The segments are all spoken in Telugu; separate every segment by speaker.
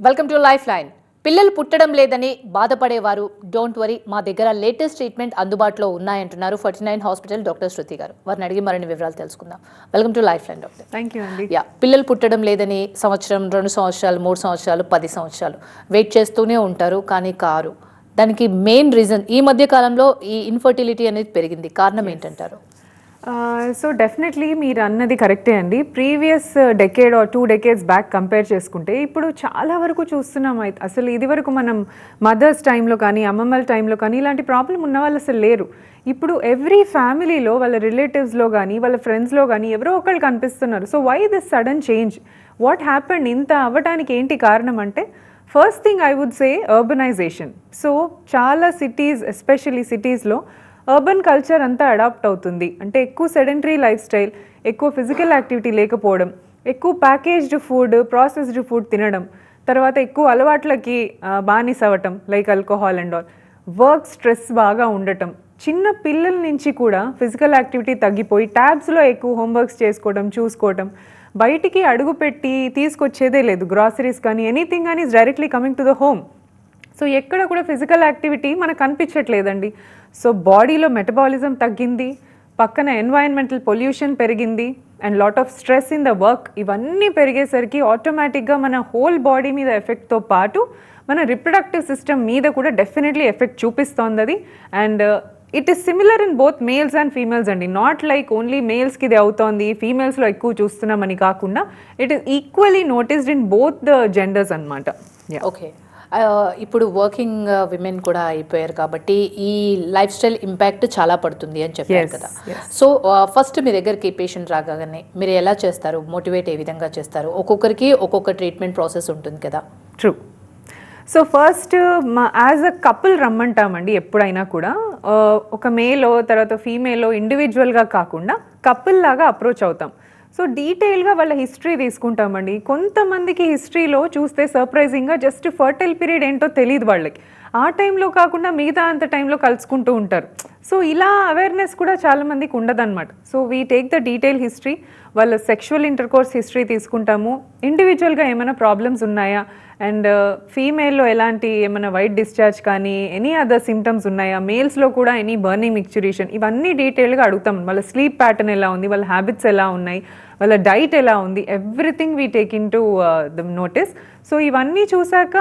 Speaker 1: Welcome to life line. పిల్లలు పుట్టడం లేదని బాధపడేవారు డోంట్ వరీ, మా దగ్గర లేటెస్ట్ ట్రీట్మెంట్ అందుబాటులో ఉన్నాయంటున్నారు 49 హాస్పిటల్ డాక్టర్ శృతి గారు. వారిని అడిగి మరిన్ని వివరాలు తెలుసుకుందాం. Welcome to life line doctor.
Speaker 2: Thank you అండి.
Speaker 1: పిల్లలు పుట్టడం లేదని సంవత్సరం, 2 సంవత్సరాలు, 3 సంవత్సరాలు, 10 సంవత్సరాలు వెయిట్ చేస్తూనే ఉంటారు, కానీ కారు. దానికి మెయిన్ రీజన్ ఈ మధ్య కాలంలో ఈ ఇన్ఫర్టిలిటీ అనేది పెరిగింది. కారణం ఏంటంటారు?
Speaker 2: సో డెఫినెట్లీ మీరు అన్నది కరెక్టే అండి. Previous decade or 2 decades back compare చేసుకుంటే ఇప్పుడు చాలా వరకు చూస్తున్నాం. అసలు ఇది వరకు మనం మదర్స్ టైంలో కానీ అమ్మమ్మల టైంలో కానీ ఇలాంటి ప్రాబ్లం ఉన్న వాళ్ళు అసలు లేరు. ఇప్పుడు ఎవ్రీ ఫ్యామిలీలో వాళ్ళ రిలేటివ్స్లో కానీ వాళ్ళ ఫ్రెండ్స్లో కానీ ఎవరో ఒకళ్ళు కనిపిస్తున్నారు. So why this sudden change, what happened? ఇంత అవ్వడానికి ఏంటి కారణం అంటే, first thing I would say urbanisation. So చాలా సిటీస్, ఎస్పెషల్లీ సిటీస్లో అర్బన్ కల్చర్ అంతా అడాప్ట్ అవుతుంది. అంటే ఎక్కువ సెడెంటరీ లైఫ్ స్టైల్, ఎక్కువ ఫిజికల్ యాక్టివిటీ లేకపోవడం, ఎక్కువ ప్యాకేజ్డ్ ఫుడ్, ప్రాసెస్డ్ ఫుడ్ తినడం, తర్వాత ఎక్కువ అలవాట్లకి బానిస అవ్వటం like alcohol and all, work stress బాగా ఉండటం, చిన్న పిల్లల నుంచి కూడా ఫిజికల్ యాక్టివిటీ తగ్గిపోయి ట్యాబ్స్లో ఎక్కువ హోంవర్క్స్ చేసుకోవడం, చూసుకోవటం, బయటికి అడుగుపెట్టి తీసుకొచ్చేదే లేదు. గ్రాసరీస్ కానీ ఎనీథింగ్ కానీ is directly coming to the home. So ఎక్కడ కూడా ఫిజికల్ యాక్టివిటీ మనకు కనిపించట్లేదండి. సో బాడీలో మెటబాలిజం తగ్గింది, పక్కన ఎన్వైరన్మెంటల్ పొల్యూషన్ పెరిగింది, and lot of stress in the work. ఇవన్నీ పెరిగేసరికి ఆటోమేటిక్గా మన హోల్ బాడీ మీద ఎఫెక్ట్తో పాటు మన రిప్రొడక్టివ్ సిస్టమ్ మీద కూడా డెఫినెట్లీ ఎఫెక్ట్ చూపిస్తోంది అది. And it is similar in both males and females అండి. నాట్ లైక్ ఓన్లీ మేల్స్కి ఇది అవుతోంది, ఫీమేల్స్లో ఎక్కువ చూస్తున్నామని కాకుండా it is equally noticed in both the genders అనమాట.
Speaker 1: ఓకే, ఇప్పుడు వర్కింగ్ విమెన్ కూడా అయిపోయారు కాబట్టి ఈ లైఫ్ స్టైల్ ఇంపాక్ట్ చాలా పడుతుంది అని చెప్పారు కదా. సో ఫస్ట్ మీ దగ్గరికి పేషెంట్ రాగానే మీరు ఎలా చేస్తారు, మోటివేట్ ఏ విధంగా చేస్తారు? ఒక్కొక్కరికి ఒక్కొక్క ట్రీట్మెంట్ ప్రాసెస్ ఉంటుంది కదా.
Speaker 2: True. So first as a couple రమ్మంటామండి ఎప్పుడైనా కూడా. ఒక మేలో తర్వాత ఫీమేలో ఇండివిజువల్గా కాకుండా కపుల్ లాగా అప్రోచ్ అవుతాం. సో డీటెయిల్గా వాళ్ళ హిస్టరీ తీసుకుంటామండి. కొంతమందికి హిస్టరీలో చూస్తే సర్ప్రైజింగ్గా జస్ట్ ఫర్టైల్ పీరియడ్ ఏంటో తెలియదు వాళ్ళకి. ఆ టైంలో కాకుండా మిగతా అంత టైంలో కలుసుకుంటూ ఉంటారు. సో ఇలా అవేర్నెస్ కూడా చాలామందికి ఉండదన్నమాట. So we take the detail history, వాళ్ళ సెక్షువల్ ఇంటర్కోర్స్ హిస్టరీ తీసుకుంటాము, ఇండివిజువల్గా ఏమైనా ప్రాబ్లమ్స్ ఉన్నాయా, అండ్ ఫీమేల్లో ఎలాంటి ఏమైనా వైట్ డిశ్చార్జ్ కానీ ఎనీ అదర్ సిమ్టమ్స్ ఉన్నాయా, మేల్స్లో కూడా ఎనీ బర్నింగ్ మిక్చురేషన్, ఇవన్నీ డీటెయిల్గా అడుగుతాం. వాళ్ళ స్లీప్ ప్యాటర్న్ ఎలా ఉంది, వాళ్ళ హ్యాబిట్స్ ఎలా ఉన్నాయి, వాళ్ళ డైట్ ఎలా ఉంది, everything we take in to the notice. So ఇవన్నీ చూసాక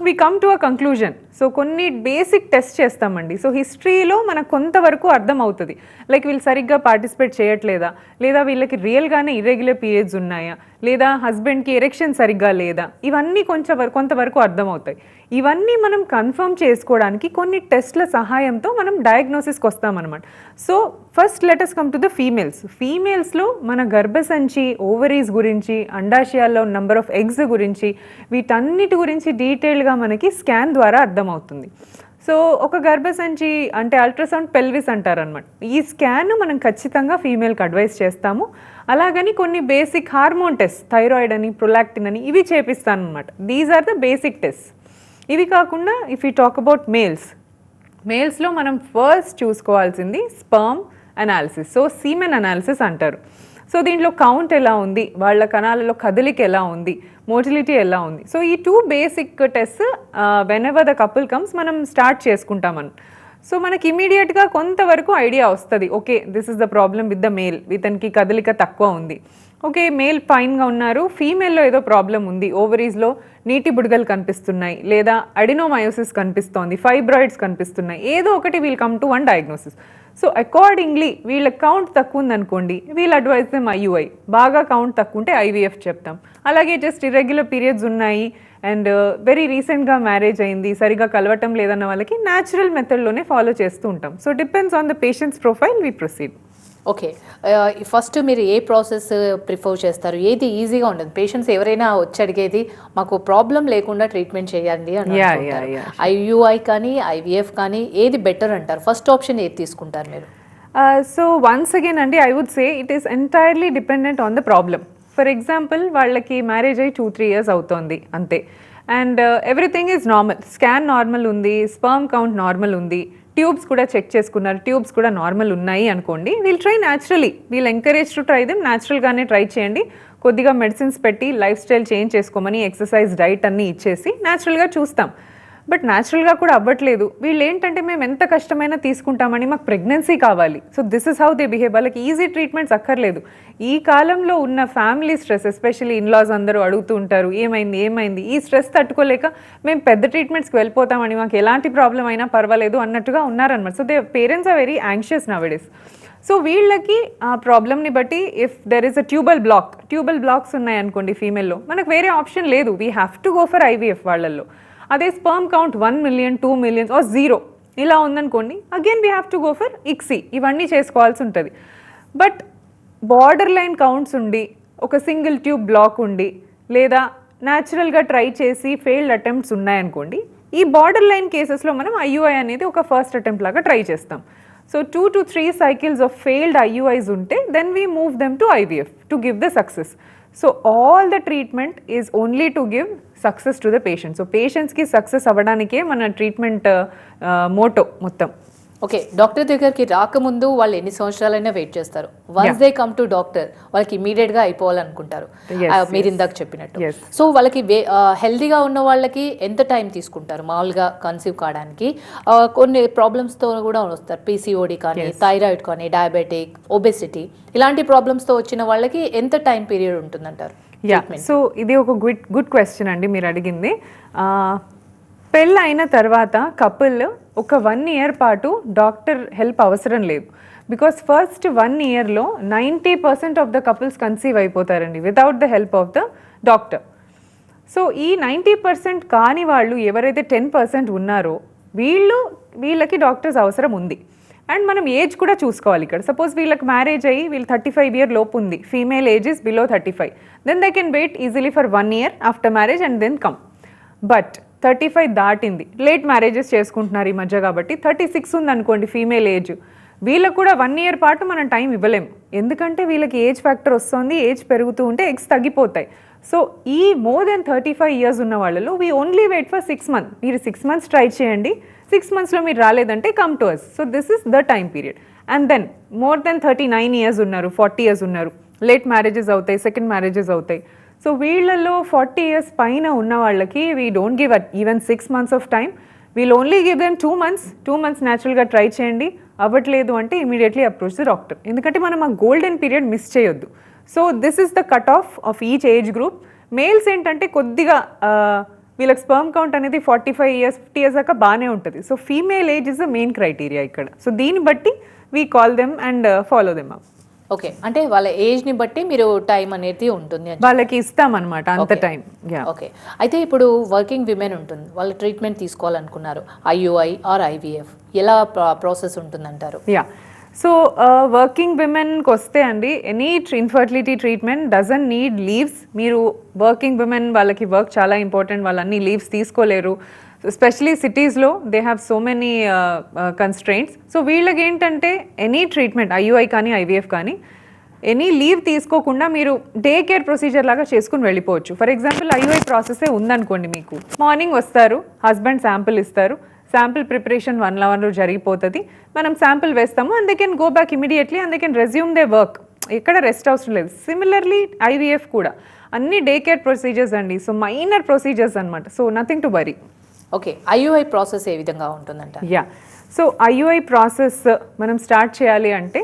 Speaker 2: we come to a conclusion. So కొన్ని బేసిక్ టెస్ట్ చేస్తామండి. సో హిస్టరీలో మనకు కొంతవరకు అర్థం అవుతుంది, లైక్ వీళ్ళు సరిగ్గా పార్టిసిపేట్ చేయట్లేదా, లేదా వీళ్ళకి రియల్గానే ఇర్రెగ్యులర్ పీరియడ్స్ ఉన్నాయా, లేదా హస్బెండ్కి ఎరెక్షన్ సరిగ్గా లేదా, ఇవన్నీ కొంతవరకు అర్థమవుతాయి. ఇవన్నీ మనం కన్ఫర్మ్ చేసుకోవడానికి కొన్ని టెస్ట్ల సహాయంతో మనం డయాగ్నోసిస్కి వస్తామన్నమాట. So first let us come to the females. ఫీమేల్స్లో మన గర్భసంచి, ఓవరీస్ గురించి, అండాశయాల్లో నంబర్ ఆఫ్ ఎగ్స్ గురించి, వీటన్నిటి గురించి డీటెయిల్గా మనకి స్కాన్ ద్వారా అర్థమవుతుంది. సో ఒక గర్భసంచి అంటే అల్ట్రాసౌండ్ పెల్విస్ అంటారనమాట. ఈ స్కాన్ మనం ఖచ్చితంగా ఫీమేల్కి అడ్వైస్ చేస్తాము. అలాగని కొన్ని బేసిక్ హార్మోన్ టెస్ట్, థైరాయిడ్ అని, ప్రొలాక్టిన్ అని, ఇవి చేపిస్తాను అనమాట. These are the basic test. ఇవి కాకుండా ఇఫ్ యూ టాక్ అబౌట్ మేల్స్లో మనం ఫస్ట్ చూసుకోవాల్సింది sperm analysis. So semen analysis అంటారు. సో దీంట్లో కౌంట్ ఎలా ఉంది, వాళ్ళ కణాలలో కదలిక ఎలా ఉంది, మోటిలిటీ ఎలా ఉంది. సో ఈ 2 basic test when ever the couple comes మనం స్టార్ట్ చేసుకుంటామని. సో మనకి ఇమీడియట్గా కొంతవరకు ఐడియా వస్తుంది, okay this is the problem with the male, ఇతనికి కదలిక తక్కువ ఉంది, ఓకే మేల్ ఫైన్గా ఉన్నారు, ఫీమేల్లో ఏదో ప్రాబ్లం ఉంది, ఓవరీస్లో నీటి బుడగలు కనిపిస్తున్నాయి, లేదా అడినోమయోసిస్ కనిపిస్తోంది, ఫైబ్రాయిడ్స్ కనిపిస్తున్నాయి, ఏదో ఒకటి we'll come to one diagnosis. So accordingly వీళ్ళ కౌంట్ తక్కువ ఉందనుకోండి, వీళ్ళు అడ్వైస్ దెమ్ IUI. బాగా కౌంట్ తక్కువ ఉంటే IVF చెప్తాం. అలాగే జస్ట్ ఇర్రెగ్యులర్ పీరియడ్స్ ఉన్నాయి అండ్ వెరీ రీసెంట్గా మ్యారేజ్ అయింది, సరిగా కలవటం లేదన్న వాళ్ళకి న్యాచురల్ మెథడ్లోనే ఫాలో చేస్తూ ఉంటాం. So depends on the patients profile we proceed.
Speaker 1: Okay, first మీరు ఏ ప్రాసెస్ ప్రిఫర్ చేస్తారు? ఏది ఈజీగా ఉంటుంది? పేషెంట్స్ ఎవరైనా వచ్చి అడిగేది మాకు ప్రాబ్లం లేకుండా ట్రీట్మెంట్ చేయండి అని, IUI కానీ IVF కానీ, ఏది బెటర్ అంటారు? ఫస్ట్ ఆప్షన్ ఏది తీసుకుంటారు మీరు?
Speaker 2: సో వన్స్ అగైన్ అండి, I would say it is entirely dependent on the problem. For example వాళ్ళకి మ్యారేజ్ అయ్యి 2-3 years అవుతోంది అంతే, and everything is normal, scan normal ఉంది, స్పర్మ్ కౌంట్ నార్మల్ ఉంది, ట్యూబ్స్ కూడా చెక్ చేసుకున్నారు, ట్యూబ్స్ కూడా నార్మల్ ఉన్నాయి అనుకోండి, we'll try naturally, we'll encourage to try them, న్యాచురల్గానే ట్రై చేయండి. కొద్దిగా మెడిసిన్స్ పెట్టి లైఫ్ స్టైల్ చేంజ్ చేసుకోమని ఎక్సర్సైజ్ డైట్ అన్నీ ఇచ్చేసి న్యాచురల్గా చూస్తాం. బట్ న్యాచురల్గా కూడా అవ్వట్లేదు, వీళ్ళు ఏంటంటే మేము ఎంత కష్టమైనా తీసుకుంటామని, మాకు ప్రెగ్నెన్సీ కావాలి. So this is how they behave. వాళ్ళకి ఈజీ ట్రీట్మెంట్స్ అక్కర్లేదు. ఈ కాలంలో ఉన్న ఫ్యామిలీ స్ట్రెస్, ఎస్పెషల్లీ ఇన్లాస్ అందరూ అడుగుతూ ఉంటారు ఏమైంది, ఈ స్ట్రెస్ తట్టుకోలేక మేము పెద్ద ట్రీట్మెంట్స్కి వెళ్ళిపోతామని, మాకు ఎలాంటి ప్రాబ్లం అయినా పర్వాలేదు అన్నట్టుగా ఉన్నారనమాట. So they parents are very anxious nowadays. So వీళ్ళకి ఆ ప్రాబ్లమ్ని బట్టి, if there is a tubal blocks ఉన్నాయనుకోండి ఫీమేల్లో, మనకు వేరే ఆప్షన్ లేదు, we have to go for IVF వాళ్ళల్లో. అదే sperm count 1 million 2 million or 0 ఇలా ఉందనుకోండి, again we have to go for ICSI, ఇవన్నీ చేసుకోవాల్సి ఉంటుంది. బట్ బార్డర్ లైన్ కౌంట్స్ ఉండి, ఒక సింగిల్ ట్యూబ్ బ్లాక్ ఉండి, లేదా న్యాచురల్గా ట్రై చేసి ఫెయిల్డ్ అటెంప్ట్స్ ఉన్నాయనుకోండి, ఈ బార్డర్ లైన్ కేసెస్లో మనం ఐయుఐ అనేది ఒక ఫస్ట్ అటెంప్ట్ లాగా ట్రై చేస్తాం. So 2 to 3 cycles of failed IUIs ఉంటే, then we move them to IVF to give the success. So all the treatment is only to give success to the patient. So patients ki success avvadanike mana treatment motto mottam.
Speaker 1: Okay, doctor దగ్గరికి రాకముందు వాళ్ళు ఎన్ని సంవత్సరాలైనా వెయిట్ చేస్తారు. Once they come to doctor, వాళ్ళకి ఇమీడియట్గా అయిపోవాలనుకుంటారు, మీరు ఇందాక చెప్పినట్టు. సో వాళ్ళకి హెల్దీగా ఉన్న వాళ్ళకి ఎంత టైం తీసుకుంటారు మామూలుగా కన్సీవ్ కావడానికి? కొన్ని ప్రాబ్లమ్స్తో కూడా వస్తారు, పీసీఓడి కానీ, థైరాయిడ్ కానీ, డయాబెటిక్, ఒబెసిటీ, ఇలాంటి ప్రాబ్లమ్స్తో వచ్చిన వాళ్ళకి ఎంత టైం పీరియడ్ ఉంటుందంటారు?
Speaker 2: సో ఇది ఒక గుడ్ క్వశ్చన్ అండి మీరు అడిగింది. పెళ్ళి అయిన తర్వాత కపుల్ ఒక 1 year పాటు డాక్టర్ హెల్ప్ అవసరం లేదు. బికాస్ ఫస్ట్ 1 yearలో 90% ఆఫ్ ద కపుల్స్ కన్సీవ్ అయిపోతారండి without the help of the doctor. So ఈ 90% కాని వాళ్ళు ఎవరైతే 10% ఉన్నారో వీళ్ళకి డాక్టర్స్ అవసరం ఉంది. అండ్ మనం ఏజ్ కూడా చూసుకోవాలి ఇక్కడ. సపోజ్ వీళ్ళకి మ్యారేజ్ అయ్యి వీళ్ళు 35 year లోపు ఉంది, female age is below 35, then they can wait easily for 1 year after marriage and then come. But 35 దాటింది, లేట్ మ్యారేజెస్ చేసుకుంటున్నారు ఈ మధ్య కాబట్టి, 36 ఉందనుకోండి ఫీమేల్ ఏజ్, వీళ్ళకు కూడా 1 year పాటు మనం టైం ఇవ్వలేము. ఎందుకంటే వీళ్ళకి ఏజ్ ఫ్యాక్టర్ వస్తుంది, ఏజ్ పెరుగుతూ ఉంటే ఎగ్స్ తగ్గిపోతాయి. సో ఈ మోర్ దెన్ 35 years ఉన్న వాళ్ళలో we only weight for 6 months. మీరు 6 months ట్రై చేయండి, 6 monthsలో మీరు రాలేదంటే come to us. So this is the time period. And then more than 39 years ఉన్నారు, 40 years ఉన్నారు, లేట్ మ్యారేజెస్ అవుతాయి, సెకండ్ మ్యారేజెస్ అవుతాయి. సో వీళ్ళలో 40 years పైన ఉన్న వాళ్ళకి we don't give even 6 months of time, we'll only give them 2 months న్యాచురల్గా ట్రై చేయండి. అవ్వట్లేదు అంటే ఇమీడియట్లీ అప్రోచ్ ద డాక్టర్. ఎందుకంటే మనం ఆ గోల్డెన్ పీరియడ్ మిస్ చేయొద్దు. So this is the cut off each age group. Males ఏంటంటే కొద్దిగా వీళ్ళకి స్పర్మ్ కౌంట్ అనేది 45 years 50 years దాకా బాగానే ఉంటుంది. So female age is the main criteria ఇక్కడ. సో దీన్ని బట్టి we call them and follow them up.
Speaker 1: Okay, అంటే వాళ్ళ ఏజ్ని బట్టి మీరు టైం అనేది ఉంటుంది,
Speaker 2: వాళ్ళకి ఇస్తామన్నమాట అంత టైం.
Speaker 1: ఓకే, అయితే ఇప్పుడు వర్కింగ్ విమెన్ ఉంటుంది, వాళ్ళ ట్రీట్మెంట్ తీసుకోవాలనుకున్నారు, ఐయుఐ ఆర్ ఐవీఎఫ్, ఎలా ప్రాసెస్ ఉంటుందంటారు?
Speaker 2: సో వర్కింగ్ విమెన్కి వస్తే అండి, any infertility treatment doesn't need leaves. మీరు వర్కింగ్ విమెన్ వాళ్ళకి వర్క్ చాలా ఇంపార్టెంట్, వాళ్ళు అన్ని లీవ్స్ తీసుకోలేరు. ఎస్పెషలీ సిటీస్లో they have so many constraints. So వీళ్ళకి ఏంటంటే ఎనీ ట్రీట్మెంట్ ఐయుఐ కానీ ఐవీఎఫ్ కానీ ఎనీ లీవ్ తీసుకోకుండా మీరు డే కేర్ ప్రొసీజర్ లాగా చేసుకుని వెళ్ళిపోవచ్చు. ఫర్ ఎగ్జాంపుల్ ఐయుఐ ప్రాసెసే ఉందనుకోండి, మీకు మార్నింగ్ వస్తారు, హస్బెండ్ శాంపిల్ ఇస్తారు, శాంపిల్ ప్రిపరేషన్ 1 hour జరిగిపోతుంది, మనం శాంపిల్ వేస్తాము, and they can go back immediately and they can resume they work. ఎక్కడ రెస్ట్ అవసరం లేదు. సిమిలర్లీ ఐవీఎఫ్ కూడా అన్ని డే కేర్ ప్రొసీజర్స్ అండి. సో మైనర్ ప్రొసీజర్స్ అనమాట. So nothing to worry.
Speaker 1: Okay, IUI process ఏ విధంగా ఉంటుందంట?
Speaker 2: సో ఐయుఐ ప్రాసెస్ మనం స్టార్ట్ చేయాలి అంటే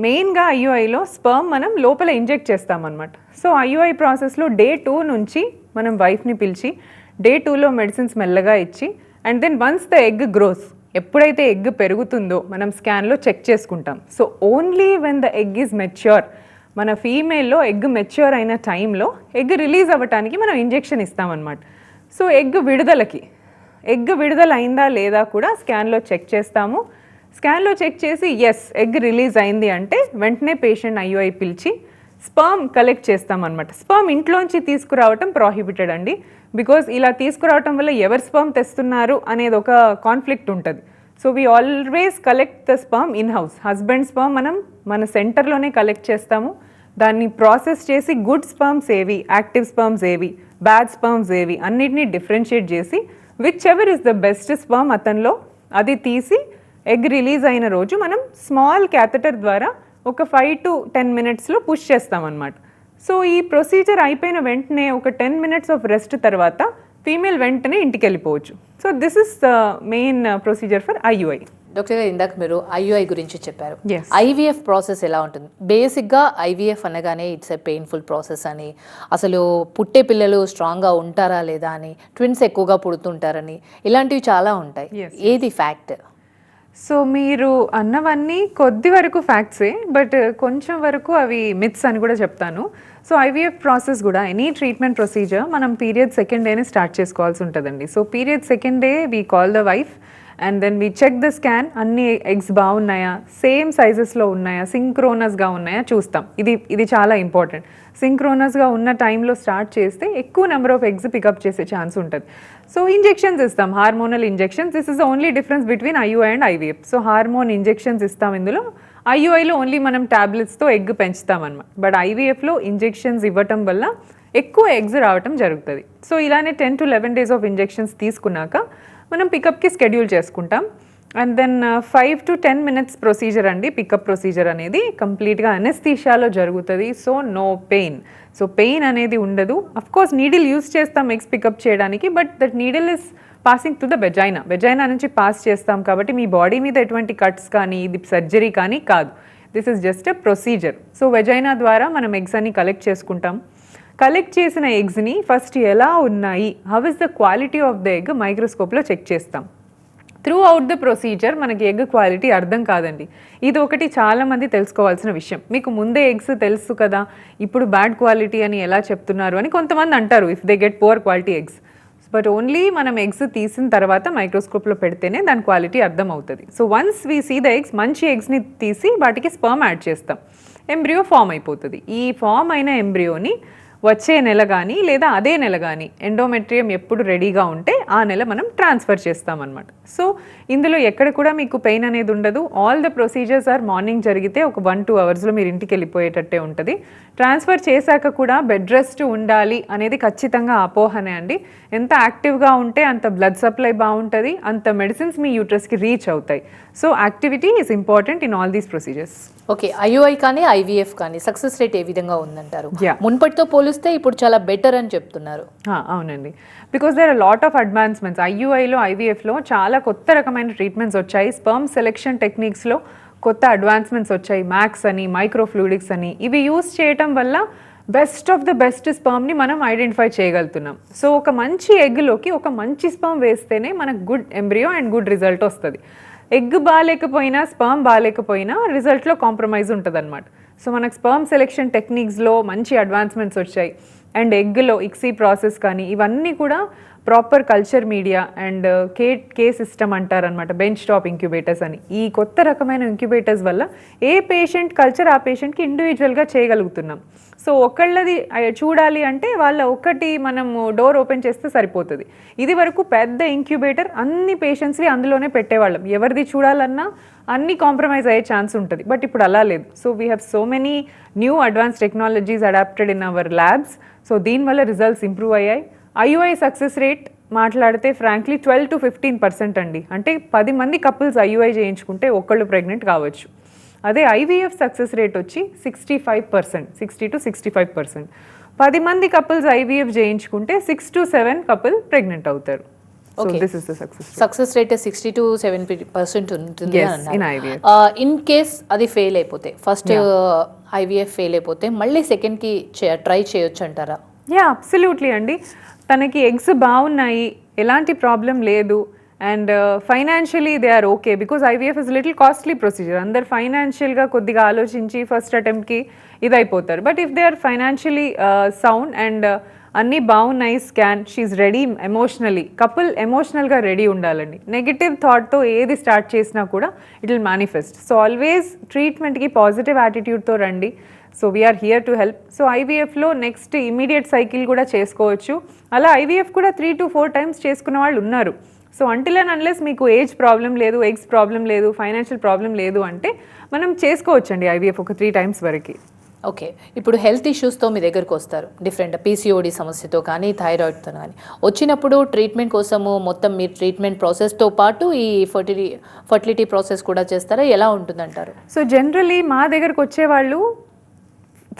Speaker 2: మెయిన్గా ఐయుఐలో స్పర్మ్ మనం లోపల ఇంజెక్ట్ చేస్తామన్నమాట. సో ఐయుఐ ప్రాసెస్లో Day 2 నుంచి మనం వైఫ్ని పిలిచి Day 2లో మెడిసిన్స్ మెల్లగా ఇచ్చి, and then once the egg grows, ఎప్పుడైతే ఎగ్ పెరుగుతుందో మనం స్కాన్లో చెక్ చేసుకుంటాం. So only when the egg is mature, మన ఫీమేల్లో ఎగ్ మెచ్యూర్ అయిన టైంలో ఎగ్ రిలీజ్ అవ్వటానికి మనం ఇంజెక్షన్ ఇస్తామన్నమాట. సో ఎగ్ విడుదల అయిందా లేదా కూడా స్కాన్లో చెక్ చేస్తాము. స్కాన్లో చెక్ చేసి ఎస్ ఎగ్ రిలీజ్ అయింది అంటే వెంటనే పేషెంట్ ఐయుఐ పిలిచి స్పర్మ్ కలెక్ట్ చేస్తామన్నమాట. స్పర్మ్ ఇంట్లోంచి తీసుకురావటం ప్రాహిబిటెడ్ అండి. బికాజ్ ఇలా తీసుకురావటం వల్ల ఎవరు స్పర్మ్ తెస్తున్నారు అనేది ఒక కాన్ఫ్లిక్ట్ ఉంటుంది. So we always collect the sperm in house. Husband sperm మనం మన సెంటర్లోనే కలెక్ట్ చేస్తాము. దాన్ని ప్రాసెస్ చేసి గుడ్ స్పర్మ్స్ ఏవి, యాక్టివ్ స్పర్మ్స్ ఏవి, బ్యాడ్ స్పర్మ్స్ ఏవి అన్నిటినీ డిఫరెన్షియేట్ చేసి which ever is the best sperm అతనిలో అది తీసి ఎగ్ రిలీజ్ అయిన రోజు మనం స్మాల్ క్యాథెటర్ ద్వారా ఒక 5 to 10 మినిట్స్లో పుష్ చేస్తామన్నమాట. సో ఈ ప్రొసీజర్ అయిపోయిన వెంటనే ఒక 10 మినిట్స్ ఆఫ్ రెస్ట్ తర్వాత ఫీమేల్ వెంటనే ఇంటికి వెళ్ళిపోవచ్చు. So this is the main procedure for IUI.
Speaker 1: Doctor గారు ఇందాక మీరు IUI గురించి చెప్పారు.
Speaker 2: Yes.
Speaker 1: IVF ప్రాసెస్ ఎలా ఉంటుంది? బేసిక్గా IVF అనగానే ఇట్స్ ఎ పెయిన్ఫుల్ ప్రాసెస్ అని, అసలు పుట్టే పిల్లలు స్ట్రాంగ్గా ఉంటారా లేదా అని, ట్విన్స్ ఎక్కువగా పుడుతుంటారని, ఇలాంటివి చాలా ఉంటాయి.
Speaker 2: Yes.
Speaker 1: ఏది ఫ్యాక్ట్?
Speaker 2: సో మీరు అన్నవన్నీ కొద్ది వరకు ఫ్యాక్ట్సే, బట్ కొంచెం వరకు అవి మిత్స్ అని కూడా చెప్తాను. సో IVF ప్రాసెస్ కూడా ఎనీ ట్రీట్మెంట్ ప్రొసీజర్ మనం పీరియడ్ సెకండ్ డేనే స్టార్ట్ చేసుకోవాల్సి ఉంటుందండి. So period second day we call the wife and then we check the scan, అన్ని ఎగ్స్ బాగున్నాయా, సేమ్ సైజెస్లో ఉన్నాయా, సింక్రోనస్గా ఉన్నాయా చూస్తాం. ఇది చాలా ఇంపార్టెంట్. సింక్రోనస్గా ఉన్న టైంలో స్టార్ట్ చేస్తే ఎక్కువ నెంబర్ ఆఫ్ ఎగ్స్ పికప్ చేసే ఛాన్స్ ఉంటుంది. సో ఇంజెక్షన్స్ ఇస్తాం, hormonal injections. This is the only difference between IUI and IVF. So hormone injections ఇస్తాం ఇందులో. IUIలో ఓన్లీ మనం ట్యాబ్లెట్స్తో ఎగ్ పెంచుతాం అనమాట. బట్ IVFలో ఇంజెక్షన్స్ ఇవ్వటం వల్ల ఎక్కువ ఎగ్స్ రావటం జరుగుతుంది. సో ఇలానే 10 to 11 డేస్ ఆఫ్ ఇంజెక్షన్స్ తీసుకున్నాక మనం పికప్కి షెడ్యూల్ చేసుకుంటాం. And then 5 to 10 minutes procedure అండి. పికప్ ప్రొసీజర్ అనేది కంప్లీట్గా అనెస్థీషియాలో జరుగుతుంది. So no pain. So pain అనేది ఉండదు. అఫ్ కోర్స్ నీడిల్ యూస్ చేస్తాం ఎగ్స్ పికప్ చేయడానికి, but that needle is passing to the vagina నుంచి పాస్ చేస్తాం కాబట్టి మీ బాడీ మీద ఎటువంటి కట్స్ కానీ ఇది సర్జరీ కానీ కాదు. This is just a procedure. So vagina ద్వారా మనం ఎగ్స్ అన్ని కలెక్ట్ చేసుకుంటాం. కలెక్ట్ చేసిన ఎగ్స్ని ఫస్ట్ ఎలా ఉన్నాయి, how is the quality of the egg మైక్రోస్కోప్లో చెక్ చేస్తాం. త్రూ అవుట్ ద ప్రొసీజర్ మనకి ఎగ్ క్వాలిటీ అర్థం కాదండి. ఇది ఒకటి చాలామంది తెలుసుకోవాల్సిన విషయం. మీకు ముందే ఎగ్స్ తెలుసు కదా, ఇప్పుడు బ్యాడ్ క్వాలిటీ అని ఎలా చెప్తున్నారు అని కొంతమంది అంటారు if they get poor quality eggs. But only మనం ఎగ్స్ తీసిన తర్వాత మైక్రోస్కోప్లో పెడితేనే దాని క్వాలిటీ అర్థం అవుతుంది. So once we see the eggs, మంచి ఎగ్స్ని తీసి వాటికి స్పర్మ్ యాడ్ చేస్తాం. ఎంబ్రియో ఫామ్ అయిపోతుంది. ఈ ఫామ్ అయిన ఎంబ్రియోని వచ్చే నెల కానీ లేదా అదే నెల కానీ ఎండోమెట్రియం ఎప్పుడు రెడీగా ఉంటే ఆ నెల మనం ట్రాన్స్ఫర్ చేస్తామన్నమాట. సో ఇందులో ఎక్కడ కూడా మీకు పెయిన్ అనేది ఉండదు. All the procedures are morning జరిగితే ఒక 1-2 అవర్స్లో మీరు ఇంటికి వెళ్ళిపోయేటట్టే ఉంటుంది. ట్రాన్స్ఫర్ చేశాక కూడా బెడ్ రెస్ట్ ఉండాలి అనేది ఖచ్చితంగా అపోహనే అండి. ఎంత యాక్టివ్గా ఉంటే అంత బ్లడ్ సప్లై బాగుంటుంది, అంత మెడిసిన్స్ మీ యూట్రస్కి రీచ్ అవుతాయి. So activity is important in all these procedures.
Speaker 1: Okay, IUI కానీ IVF కానీ సక్సెస్ రేట్ ఏ విధంగా ఉందంటారు?
Speaker 2: Yeah.
Speaker 1: మున్పటితో పోలిస్తే ఇప్పుడు చాలా బెటర్ అని చెప్తున్నారు.
Speaker 2: అవునండి, because there are lot of advancements. IUIలో IVFలో చాలా కొత్త రకమైన ట్రీట్మెంట్స్ వచ్చాయి. స్పర్మ్ సెలెక్షన్ టెక్నిక్స్లో కొత్త అడ్వాన్స్మెంట్స్ వచ్చాయి. మ్యాక్స్ అని, మైక్రోఫ్లూయిడిక్స్ అని, ఇవి యూస్ చేయటం వల్ల బెస్ట్ ఆఫ్ ద బెస్ట్ స్పర్మ్ని మనం ఐడెంటిఫై చేయగలుగుతున్నాం. సో ఒక మంచి ఎగ్లోకి ఒక మంచి స్పర్మ్ వేస్తేనే మనకు good embryo and good result వస్తుంది. ఎగ్ బాగాలేకపోయినా, స్పర్మ్ బాగాలేకపోయినా రిజల్ట్లో కాంప్రమైజ్ ఉంటుంది అనమాట. సో మనకు స్పర్మ్ సెలెక్షన్ టెక్నిక్స్లో మంచి అడ్వాన్స్మెంట్స్ వచ్చాయి. అండ్ ఎగ్లో ఇక్సీ ప్రాసెస్ కానీ ఇవన్నీ కూడా proper culture media and K system అంటారనమాట, బెంచ్ టాప్ ఇంక్యుబేటర్స్ అని. ఈ కొత్త రకమైన ఇంక్యుబేటర్స్ వల్ల ఏ పేషెంట్ కల్చర్ ఆ పేషెంట్కి ఇండివిజువల్గా చేయగలుగుతున్నాం. సో ఒకళ్ళది చూడాలి అంటే వాళ్ళ ఒక్కటి మనము డోర్ ఓపెన్ చేస్తే సరిపోతుంది. ఇది వరకు పెద్ద ఇంక్యుబేటర్ అన్ని పేషెంట్స్వి అందులోనే పెట్టేవాళ్ళం. ఎవరిది చూడాలన్నా అన్ని కాంప్రమైజ్ అయ్యే ఛాన్స్ ఉంటుంది. బట్ ఇప్పుడు అలా లేదు. So we have so many new advance technologies adapted in our labs. So దీనివల్ల రిజల్ట్స్ ఇంప్రూవ్ అయ్యాయి. IUI సక్సెస్ రేట్ మాట్లాడితే ఫ్రాంక్లీ 12 to 15% అండి. అంటే 10 మంది కపుల్స్ IUI చేయించుకుంటే ఒకళ్ళు ప్రెగ్నెంట్ కావచ్చు. అదే IVF సక్సెస్ రేట్ వచ్చి 65%, 60 to 65%. 10 మంది కపుల్స్ IVF చేయించుకుంటే 6 to 7 కపుల్ ప్రెగ్నెంట్ అవుతారు.
Speaker 1: సక్సెస్ రేట్ 60 to 70% ఉంటుంది. ఇన్ కేస్ అది ఫెయిల్ అయిపోతే, ఫస్ట్ IVF ఫెయిల్ అయిపోతే మళ్ళీ సెకండ్కి ట్రై చేయొచ్చు అంటారా?
Speaker 2: అబ్సల్యూట్లీ అండి. తనకి ఎగ్స్ బాగున్నాయి, ఎలాంటి ప్రాబ్లం లేదు, and financially they are okay. Because IVF is little costly procedure. అందరు ఫైనాన్షియల్గా కొద్దిగా ఆలోచించి ఫస్ట్ అటెంప్ట్కి ఇది అయిపోతారు. But if they are financially sound and అన్నీ బాగున్నాయి, scan, she ready emotionally, couple ఎమోషనల్గా రెడీ ఉండాలండి. నెగిటివ్ థాట్తో ఏది స్టార్ట్ చేసినా కూడా it will manifest. So always ట్రీట్మెంట్కి పాజిటివ్ యాటిట్యూడ్తో రండి. So we're here to help. So IVFలో నెక్స్ట్ ఇమీడియట్ సైకిల్ కూడా చేసుకోవచ్చు. అలా IVF కూడా 3 to 4 టైమ్స్ చేసుకున్న వాళ్ళు ఉన్నారు. సో అంటిల్ అండ్ అన్లెస్ మీకు ఏజ్ ప్రాబ్లం లేదు, ఎగ్స్ ప్రాబ్లం లేదు, ఫైనాన్షియల్ ప్రాబ్లం లేదు అంటే మనం చేసుకోవచ్చండి IVF ఒక 3 టైమ్స్ వరకు.
Speaker 1: ఓకే, ఇప్పుడు హెల్త్ ఇష్యూస్తో మీ దగ్గరకు వస్తారు, డిఫరెంట్ పీసీఓడి సమస్యతో కానీ థైరాయిడ్తో కానీ వచ్చినప్పుడు ట్రీట్మెంట్ కోసము మొత్తం మీ ట్రీట్మెంట్ ప్రాసెస్తో పాటు ఈ ఫర్టిలిటీ ప్రాసెస్ కూడా చేస్తారా, ఎలా ఉంటుందంటారు?
Speaker 2: సో జనరలీ మా దగ్గరకు వచ్చేవాళ్ళు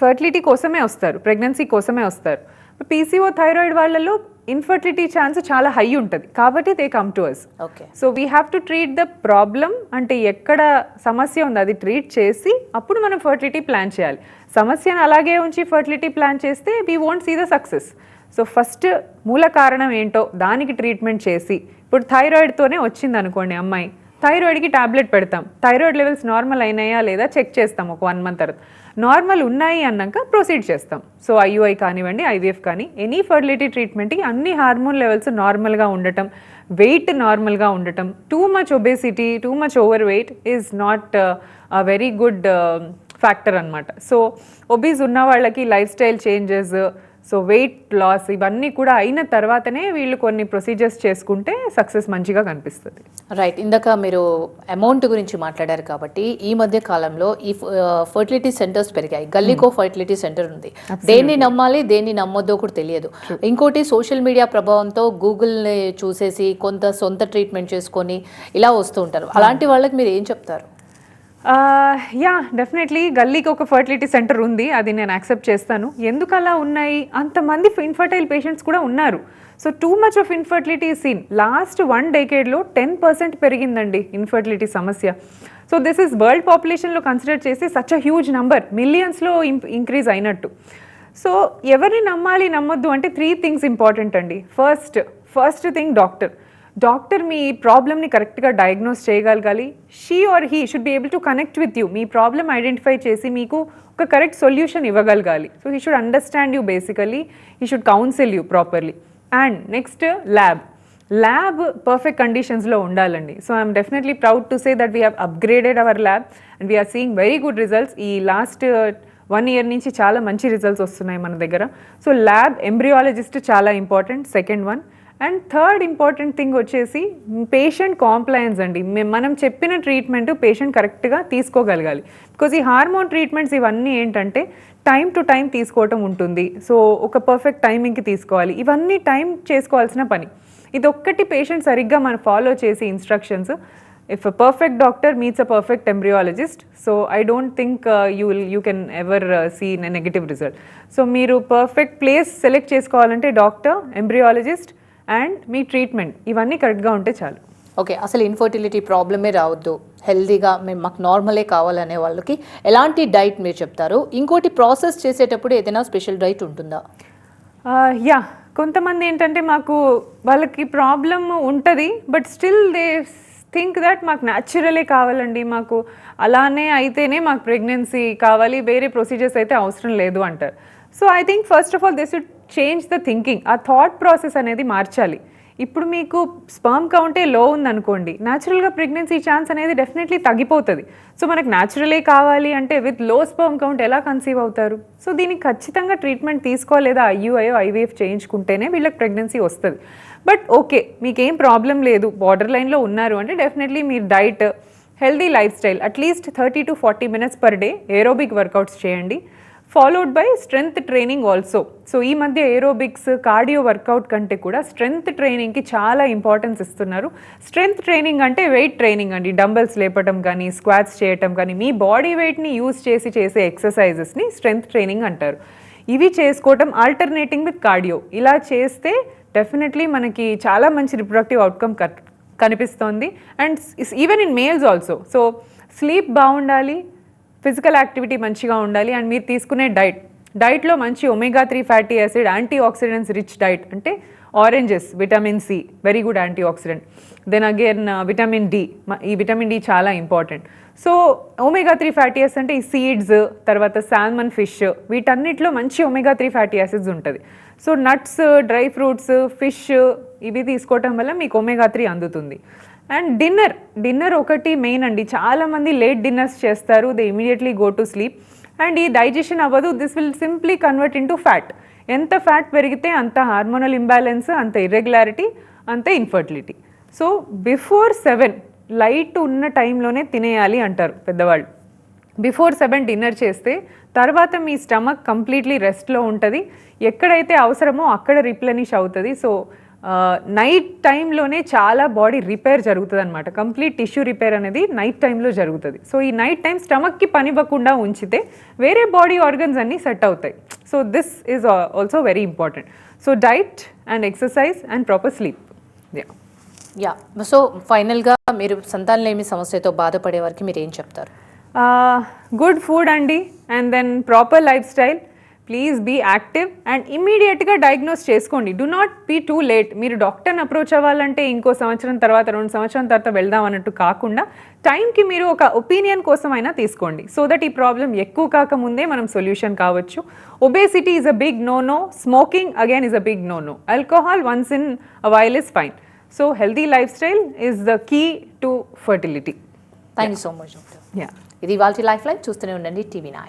Speaker 2: ఫర్టిలిటీ కోసమే వస్తారు, ప్రెగ్నెన్సీ కోసమే వస్తారు. పీసీఓ థైరాయిడ్ వాళ్ళలో ఇన్ఫర్టిలిటీ ఛాన్స్ చాలా హై ఉంటుంది కాబట్టి they come to us.
Speaker 1: Okay,
Speaker 2: so we have to treat the problem, అంటే ఎక్కడ సమస్య ఉంది అది ట్రీట్ చేసి అప్పుడు మనం ఫర్టిలిటీ ప్లాన్ చేయాలి. సమస్యను అలాగే ఉంచి ఫర్టిలిటీ ప్లాన్ చేస్తే we won't see the success. So first మూల కారణం ఏంటో దానికి ట్రీట్మెంట్ చేసి, ఇప్పుడు థైరాయిడ్తోనే వచ్చింది అనుకోండి అమ్మాయి, థైరాయిడ్కి టాబ్లెట్ పెడతాం, థైరాయిడ్ లెవెల్స్ నార్మల్ అయినాయా లేదా చెక్ చేస్తాం ఒక 1 month తర్వాత, నార్మల్ ఉన్నాయి అన్నాక ప్రొసీడ్ చేస్తాం. సో ఐయుఐ కానివ్వండి, ఐవీఎఫ్ కానీ, ఎనీ ఫర్టిలిటీ ట్రీట్మెంట్కి అన్ని హార్మోన్ లెవెల్స్ నార్మల్గా ఉండటం, వెయిట్ నార్మల్గా ఉండటం, too much obesity, too much overweight is not a very good factor అనమాట. సో ఒబీస్ ఉన్న వాళ్ళకి lifestyle changes, so weight loss ఇవన్నీ కూడా అయిన తర్వాతనే వీళ్ళు కొన్ని ప్రొసీజర్స్ చేసుకుంటే సక్సెస్ మంచిగా కనిపిస్తుంది.
Speaker 1: రైట్, ఇందాక మీరు అమౌంట్ గురించి మాట్లాడారు కాబట్టి ఈ మధ్య కాలంలో ఈ ఫర్టిలిటీ సెంటర్స్ పెరిగాయి. గల్లీకో ఫర్టిలిటీ సెంటర్ ఉంది, దేన్ని నమ్మాలి దేన్ని నమ్మొద్దో కూడా తెలియదు. ఇంకోటి సోషల్ మీడియా ప్రభావంతో గూగుల్ని చూసేసి కొంత సొంత ట్రీట్మెంట్ చేసుకొని ఇలా వస్తూ ఉంటారు. అలాంటి వాళ్ళకి మీరు ఏం చెప్తారు?
Speaker 2: యా, డెఫినెట్లీ గల్లీకి ఒక ఫర్టిలిటీ సెంటర్ ఉంది, అది నేను యాక్సెప్ట్ చేస్తాను. ఎందుకు అలా ఉన్నాయి, అంతమంది ఇన్ఫర్టైల్ పేషెంట్స్ కూడా ఉన్నారు. So too much of infertility seen last 1 decade 10% పెరిగిందండి ఇన్ఫర్టిలిటీ సమస్య. సో దిస్ ఇస్ వరల్డ్ పాపులేషన్లో కన్సిడర్ చేసి సచ్ అ హ్యూజ్ నంబర్, మిలియన్స్లో ఇంక్రీజ్ అయినట్టు. సో ఎవరిని నమ్మాలి నమ్మొద్దు అంటే 3 things ఇంపార్టెంట్ అండి. ఫస్ట్ థింగ్ డాక్టర్ మీ ప్రాబ్లమ్ని కరెక్ట్గా డయాగ్నోస్ చేయగలగాలి. She or he should be able to connect with you, మీ ప్రాబ్లమ్ ఐడెంటిఫై చేసి మీకు ఒక కరెక్ట్ సొల్యూషన్ ఇవ్వగలగాలి. So he should understand you basically, he should counsel you properly. And next lab perfect కండిషన్స్లో ఉండాలండి. So I'm definitely proud to say that we have upgraded our lab and we're seeing very good results. ఈ లాస్ట్ 1 year నుంచి చాలా మంచి రిజల్ట్స్ వస్తున్నాయి మన దగ్గర. సో ల్యాబ్, ఎంబ్రియాలజిస్ట్ చాలా important, second one. And third important thing వచ్చేసి పేషెంట్ కాంప్లయన్స్ అండి. మనం చెప్పిన ట్రీట్మెంట్ పేషెంట్ కరెక్ట్గా తీసుకోగలగాలి. బికాజ్ ఈ హార్మోన్ ట్రీట్మెంట్స్ ఇవన్నీ ఏంటంటే టైం టు టైం తీసుకోవటం ఉంటుంది. సో ఒక పర్ఫెక్ట్ టైమింగ్కి తీసుకోవాలి, ఇవన్నీ టైం చేసుకోవాల్సిన పని. ఇది ఒక్కటి పేషెంట్ సరిగ్గా మనం ఫాలో చేసి instructions, if a perfect doctor meets a perfect embryologist, so I don't think you can ever see a negative result. So మీరు పర్ఫెక్ట్ ప్లేస్ సెలెక్ట్ చేసుకోవాలంటే doctor, embryologist and me treatment ఇవన్నీ కరెక్ట్గా ఉంటే చాలు.
Speaker 1: ఓకే, అసలు ఇన్ఫర్టిలిటీ ప్రాబ్లమే రావద్దు, హెల్తీగా మేము మాకు నార్మలే కావాలనే వాళ్ళకి ఎలాంటి డైట్ మీరు చెప్తారు? ఇంకోటి ప్రాసెస్ చేసేటప్పుడు ఏదైనా స్పెషల్ డైట్ ఉంటుందా?
Speaker 2: యా, కొంతమంది ఏంటంటే మాకు వాళ్ళకి ప్రాబ్లమ్ ఉంటుంది but still they think that మాకు న్యాచురలే కావాలండి, మాకు అలానే అయితేనే మాకు ప్రెగ్నెన్సీ కావాలి, వేరే ప్రొసీజర్స్ అయితే అవసరం లేదు అంటారు. So I think first of all they should change the thinking, ఆ థాట్ ప్రాసెస్ అనేది మార్చాలి. ఇప్పుడు మీకు స్పర్మ్ కౌంటే లో ఉందనుకోండి, న్యాచురల్గా ప్రెగ్నెన్సీ ఛాన్స్ అనేది డెఫినెట్లీ తగ్గిపోతుంది. సో మనకు న్యాచురలే కావాలి అంటే విత్ లో స్పర్మ్ కౌంట్ ఎలా కన్సీవ్ అవుతారు? సో దీనికి ఖచ్చితంగా ట్రీట్మెంట్ తీసుకోలేదా, ఐవీఎఫ్ చేయించుకుంటేనే వీళ్ళకి ప్రెగ్నెన్సీ వస్తుంది. బట్ ఓకే, మీకేం ప్రాబ్లం లేదు, బార్డర్ లైన్లో ఉన్నారు అంటే డెఫినెట్లీ మీరు diet, healthy life style, at least 30 to 40 minutes per day aerobic workouts చేయండి, followed by strength training also. So ఈ మధ్య ఏరోబిక్స్, కార్డియో వర్కౌట్ కంటే కూడా స్ట్రెంగ్త్ ట్రైనింగ్కి చాలా ఇంపార్టెన్స్ ఇస్తున్నారు. స్ట్రెంగ్త్ ట్రైనింగ్ అంటే వెయిట్ ట్రైనింగ్ అండి, డంబల్స్ లేపటం కానీ, స్క్వాట్స్ చేయటం కానీ, మీ బాడీ వెయిట్ని యూజ్ చేసి చేసే ఎక్సర్సైజెస్ని స్ట్రెంగ్త్ ట్రైనింగ్ అంటారు. ఇవి చేసుకోవటం ఆల్టర్నేటింగ్ విత్ కార్డియో, ఇలా చేస్తే డెఫినెట్లీ మనకి చాలా మంచి రిప్రొడక్టివ్ అవుట్కమ్ కనిపిస్తోంది. And even in males also. So sleep బాగుండాలి, ఫిజికల్ యాక్టివిటీ మంచిగా ఉండాలి, అండ్ మీరు తీసుకునే డైట్లో మంచి omega-3 fatty acid, anti oxidants rich diet అంటే oranges, vitamin C very good anti oxidant, then again vitamin D, ఈ విటమిన్ డి చాలా important. So omega-3 fatty acids అంటే ఈ సీడ్స్, తర్వాత సాల్మన్ ఫిష్, వీటన్నిటిలో మంచి omega-3 ఫ్యాటీ యాసిడ్స్ ఉంటుంది. So nuts, dry fruits, fish ఇవి తీసుకోవటం వల్ల మీకు omega-3 అందుతుంది. అండ్ డిన్నర్ ఒకటి మెయిన్ అండి. చాలామంది లేట్ డిన్నర్స్ చేస్తారు, they immediately go to sleep and ఈ డైజెషన్ అవ్వదు. This will simply convert into fat. ఎంత ఫ్యాట్ పెరిగితే అంత హార్మోనల్ ఇంబ్యాలెన్స్, అంత ఇర్రెగ్యులారిటీ, అంత ఇన్ఫర్టిలిటీ. సో బిఫోర్ 7 లైట్ ఉన్న టైంలోనే తినేయాలి అంటారు పెద్దవాళ్ళు. బిఫోర్ 7 డిన్నర్ చేస్తే తర్వాత మీ స్టమక్ కంప్లీట్లీ రెస్ట్లో ఉంటుంది. ఎక్కడైతే అవసరమో అక్కడ రిప్లెనిష్ అవుతుంది. సో నైట్ టైంలోనే చాలా బాడీ రిపేర్ జరుగుతుంది అనమాట. కంప్లీట్ టిష్యూ రిపేర్ అనేది నైట్ టైంలో జరుగుతుంది. సో ఈ నైట్ టైం స్టమక్కి పనివ్వకుండా ఉంచితే వేరే బాడీ ఆర్గన్స్ అన్నీ సెట్ అవుతాయి. So this is also very important. So diet and exercise and proper sleep.
Speaker 1: Yeah, so ఫైనల్గా మీరు సంతానలేమి సమస్యతో బాధపడే వారికి మీరు ఏం చెప్తారు?
Speaker 2: గుడ్ ఫుడ్ అండి, and then proper lifestyle. Please be active and ఇమ్మీడియట్గా డయాగ్నోస్ చేసుకోండి. Do not be too late. మీరు డాక్టర్ని అప్రోచ్ అవ్వాలంటే ఇంకో సంవత్సరం తర్వాత 2 సంవత్సరం తర్వాత వెళ్దాం అన్నట్టు కాకుండా టైంకి మీరు ఒక ఒపీనియన్ కోసం అయినా తీసుకోండి. సో దట్ ఈ ప్రాబ్లం ఎక్కువ కాకముందే మనం సొల్యూషన్ కావచ్చు. Obesity is a big no no. Smoking again is a big no no. Alcohol once in a while is fine. So healthy lifestyle is the key to fertility.
Speaker 1: Thank you so much doctor.
Speaker 2: Yeah,
Speaker 1: ఇది వాళ్ళ లైఫ్ లైన్. చూస్తూనే ఉండండి TV9.